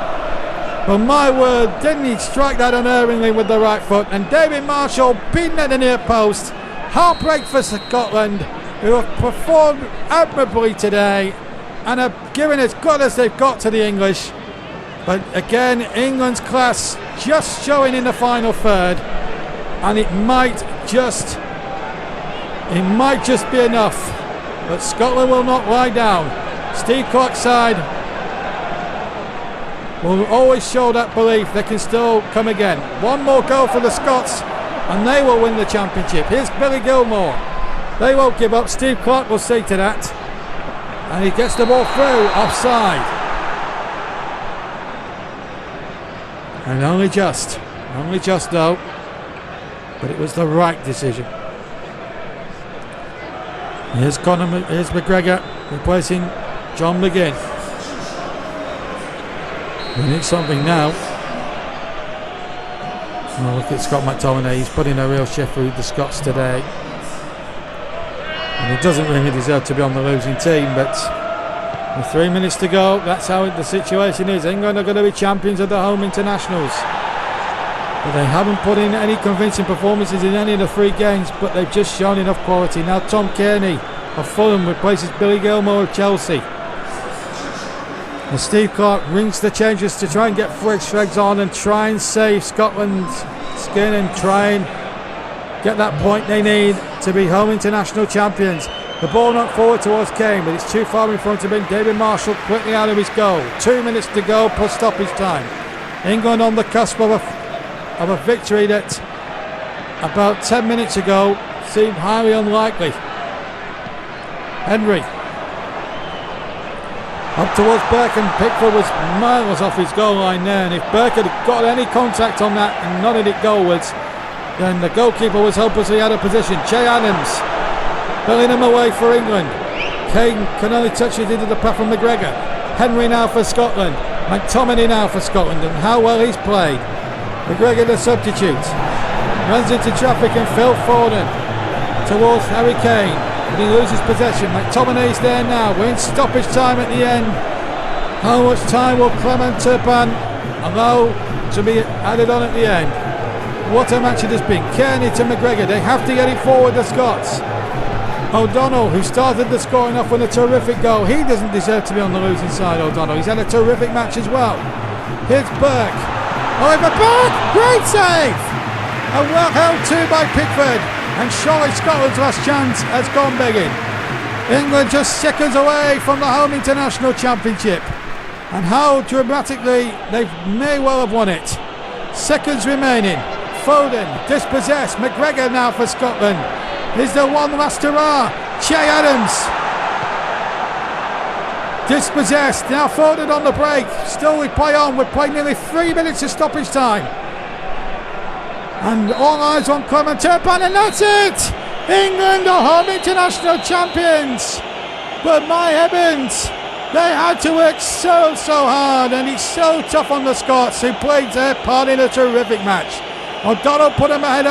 But my word, didn't he strike that unerringly with the right foot? And David Marshall beaten at the near post. Heartbreak for Scotland, who have performed admirably today and have given as good as they've got to the English. But again, England's class just showing in the final third, and it might just be enough. But Scotland will not lie down. Steve Clarke's side will always show that belief they can still come again. 1 more goal for the Scots and they will win the championship. Here's Billy Gilmore. They won't give up. Steve Clarke will see to that, and he gets the ball through, offside. And only just though, but it was the right decision. Here's McGregor replacing John McGinn. We need something now. Oh, look at Scott McTominay. He's putting a real shift through the Scots today, and he doesn't really deserve to be on the losing team, but with 3 minutes to go, that's how the situation is. England are going to be champions of the home internationals, but they haven't put in any convincing performances in any of the 3 games, but they've just shown enough quality. Now Tom Kearney of Fulham replaces Billy Gilmore of Chelsea, and Steve Clarke rings the changes to try and get Freg's on and try and save Scotland's skin and try and get that point they need to be home international champions. The ball knocked forward towards Kane, but it's too far in front of him. David Marshall quickly out of his goal. 2 minutes to go plus stoppage time. England on the cusp of a victory that about 10 minutes ago seemed highly unlikely. Henry up towards Burke, and Pickford was miles off his goal line there, and if Burke had got any contact on that and nodded it goalwards, then the goalkeeper was hopelessly out of position. Che Adams Bellingham away for England. Kane can only touch it into the path from McGregor. Henry now for Scotland. McTominay now for Scotland, and how well he's played. McGregor the substitute. Runs into traffic and Phil Foden towards Harry Kane, but he loses possession. McTominay's there now. We're in stoppage time at the end. How much time will Clement Turpin allow to be added on at the end? What a match it has been. Kearney to McGregor. They have to get it forward, the Scots. O'Donnell, who started the scoring off with a terrific goal. He doesn't deserve to be on the losing side, O'Donnell. He's had a terrific match as well. Here's Burke. Oliver Burke! Great save! And well held to by Pickford. And surely Scotland's last chance has gone begging. England just seconds away from the home international championship. And how dramatically they may well have won it. Seconds remaining. Foden dispossessed. McGregor now for Scotland. Is there one last hurrah? Che Adams. dispossessed. Now Foden on the break. Still we play on. We're playing nearly 3 minutes of stoppage time. And all eyes on Clement Turpin, and that's it! England are home international champions. But my heavens, they had to work so hard, and he's so tough on the Scots, who played their part in a terrific match. O'Donnell put him ahead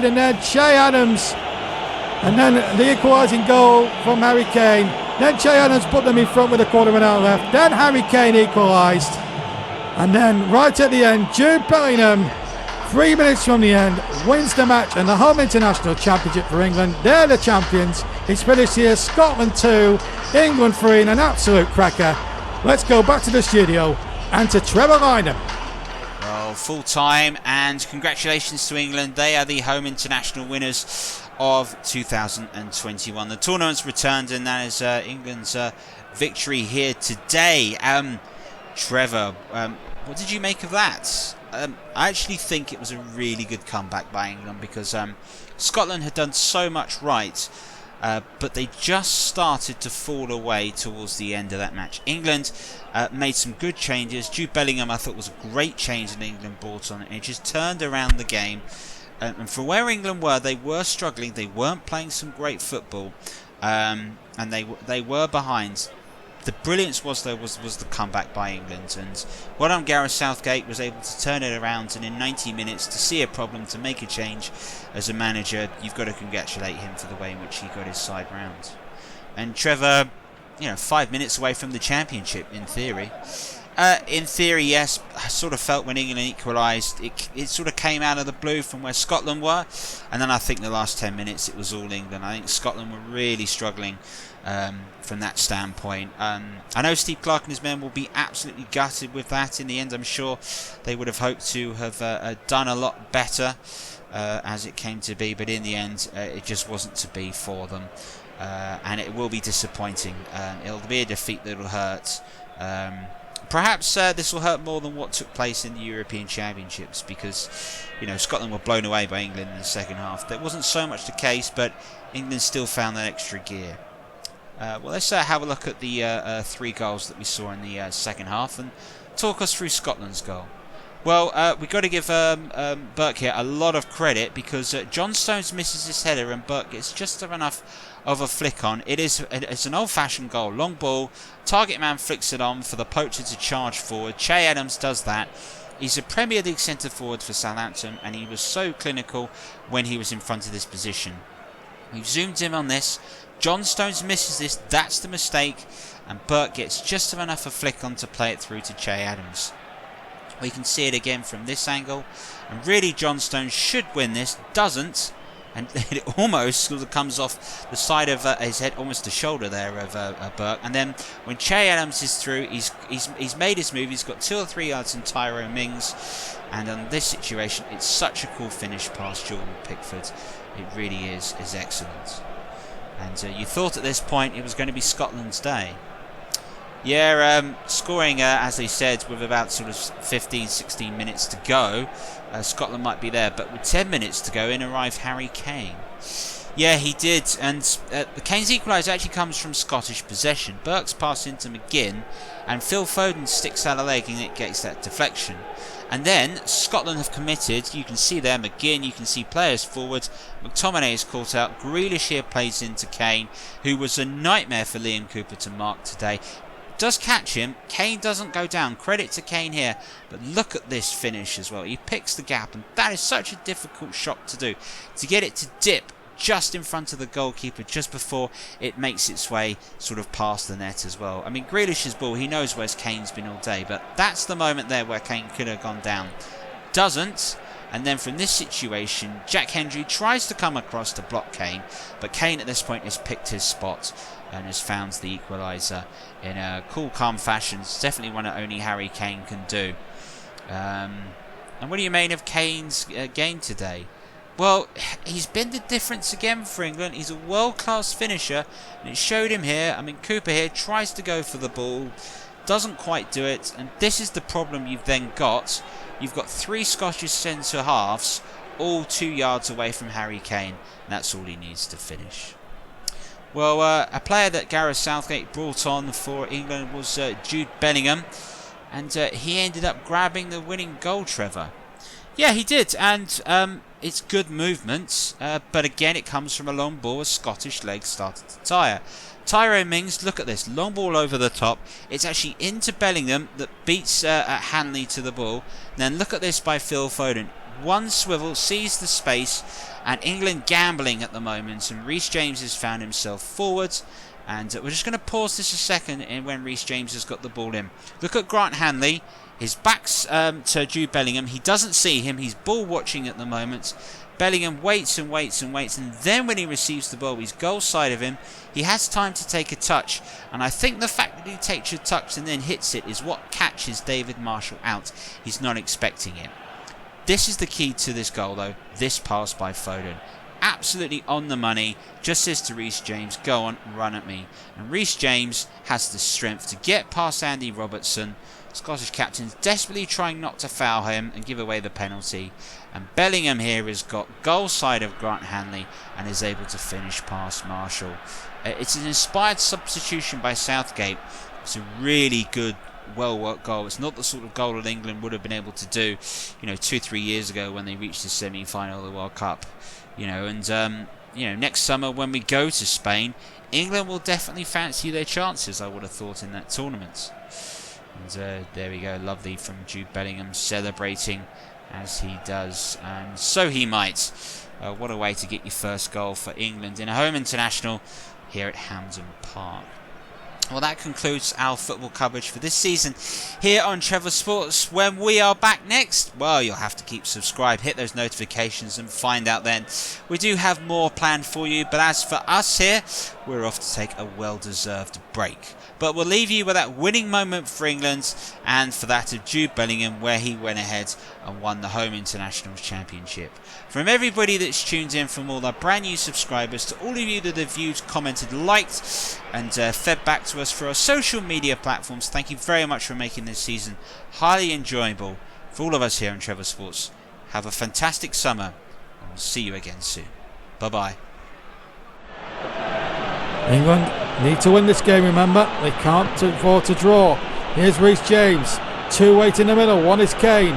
and then Che Adams, and then the equalising goal from Harry Kane. Then Che Adams put them in front with a quarter of an hour left. Then Harry Kane equalised, and then right at the end, Jude Bellingham, 3 minutes from the end, wins the match and the home international championship for England. They're the champions. It's finished here. Scotland 2, England 3 in an absolute cracker. Let's go back to the studio and to Trevor Lynham.
Well, full time, and congratulations to England. They are the home international winners of 2021. The tournament's returned, and that is England's victory here today. Trevor, what did you make of that? I actually think it was a really good comeback by England, because Scotland had done so much right, but they just started to fall away towards the end of that match. England made some good changes. Jude Bellingham, I thought, was a great change that England brought on, and it just turned around the game. And for where England were, they were struggling. They weren't playing some great football, and they were behind. The brilliance was the comeback by England, and well done, Gareth Southgate was able to turn it around, and in 90 minutes to see a problem, to make a change as a manager. You've got to congratulate him for the way in which he got his side round. And Trevor, 5 minutes away from the championship in theory. In theory, yes. I sort of felt when England equalised, it sort of came out of the blue from where Scotland were, and then I think the last 10 minutes it was all England. I think Scotland were really struggling from that standpoint. I know Steve Clarke and his men will be absolutely gutted with that. In the end, I'm sure they would have hoped to have done a lot better as it came to be, but in the end it just wasn't to be for them, and it will be disappointing. It'll be a defeat that will hurt. Perhaps this will hurt more than what took place in the European Championships, because Scotland were blown away by England in the second half. That wasn't so much the case, but England still found that extra gear. Well, let's have a look at the 3 goals that we saw in the second half, and talk us through Scotland's goal. Well, we've got to give Burke here a lot of credit, because John Stones misses his header and Burke gets just enough of a flick on. It's an old-fashioned goal. Long ball, target man flicks it on for the poacher to charge forward. Che Adams does that. He's a Premier League centre-forward for Southampton, and he was so clinical when he was in front of this position. We've zoomed in on this. John Stones misses this. That's the mistake. And Burke gets just enough of a flick on to play it through to Che Adams. We can see it again from this angle. And really, John Stones should win this. Doesn't. And it almost sort of comes off the side of his head, almost the shoulder there of Burke. And then when Che Adams is through, he's made his move. He's got 2 or 3 yards in Tyrone Mings. And on this situation, it's such a cool finish past Jordan Pickford. It really is excellent. And you thought at this point it was going to be Scotland's day. Yeah, scoring, as they said, with about sort of 15-16 minutes to go, Scotland might be there. But with 10 minutes to go, in arrived Harry Kane. Yeah, he did. And the Kane's equaliser actually comes from Scottish possession. Burke's pass into McGinn, and Phil Foden sticks out a leg, and it gets that deflection. And then Scotland have committed. You can see there McGinn, you can see players forward. McTominay is caught out. Grealish here plays into Kane, who was a nightmare for Liam Cooper to mark today. Does catch him. Kane doesn't go down. Credit to Kane here. But look at this finish as well. He picks the gap, and that is such a difficult shot to do. To get it to dip just in front of the goalkeeper just before it makes its way sort of past the net as well. I mean, Grealish's ball, he knows where Kane's been all day, but that's the moment there where Kane could have gone down. Doesn't. And then from this situation, Jack Hendry tries to come across to block Kane, but Kane at this point has picked his spot and has found the equaliser in a cool, calm fashion. It's definitely one that only Harry Kane can do. And what do you make of Kane's game today? Well, he's been the difference again for England. He's a world-class finisher, and it showed him here. I mean, Cooper here tries to go for the ball, doesn't quite do it, and this is the problem you've then got. You've got 3 Scottish centre-halves, all 2 yards away from Harry Kane, and that's all he needs to finish. Well, a player that Gareth Southgate brought on for England was Jude Bellingham, and he ended up grabbing the winning goal, Trevor. Yeah, he did, and it's good movement, but again it comes from a long ball as Scottish legs started to tire. Tyrone Mings, look at this, long ball over the top. It's actually into Bellingham that beats Hanley to the ball. Then look at this by Phil Foden. One swivel, sees the space, and England gambling at the moment, and Reece James has found himself forwards. And we're just going to pause this a second when Reece James has got the ball in. Look at Grant Hanley. His back's to Jude Bellingham. He doesn't see him. He's ball watching at the moment. Bellingham waits and waits and waits, and then when he receives the ball, he's goal side of him. He has time to take a touch, and I think the fact that he takes a touch and then hits it is what catches David Marshall out. He's not expecting it. This is the key to this goal, though. This pass by Foden. Absolutely on the money. Just says to Reece James, go on, run at me. And Reece James has the strength to get past Andy Robertson. Scottish captain's desperately trying not to foul him and give away the penalty. And Bellingham here has got goal side of Grant Hanley and is able to finish past Marshall. It's an inspired substitution by Southgate. It's a really good, well-worked goal. It's not the sort of goal that England would have been able to do, 2-3 years ago when they reached the semi-final of the World Cup. Next summer when we go to Spain, England will definitely fancy their chances, I would have thought, in that tournament. And there we go, lovely from Jude Bellingham, celebrating as he does, and so he might. What a way to get your first goal for England in a home international here at Hampden Park. Well, that concludes our football coverage for this season here on Trevor Sports. When we are back next, well, you'll have to keep subscribed, hit those notifications and find out then. We do have more planned for you, but as for us here, we're off to take a well-deserved break. But we'll leave you with that winning moment for England and for that of Jude Bellingham, where he went ahead and won the Home International Championship. From everybody that's tuned in, from all our brand new subscribers to all of you that have viewed, commented, liked and fed back to us for our social media platforms, thank you very much for making this season highly enjoyable for all of us here on Trevor Sports. Have a fantastic summer and we'll see you again soon. Bye bye.
England need to win this game, remember. They can't afford to draw. Here's Reece James. Two wait in the middle. One is Kane.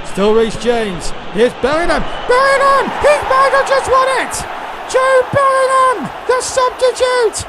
Still Reece James. Here's Bellingham. Bellingham! He might have just won it! Jude Bellingham! The substitute!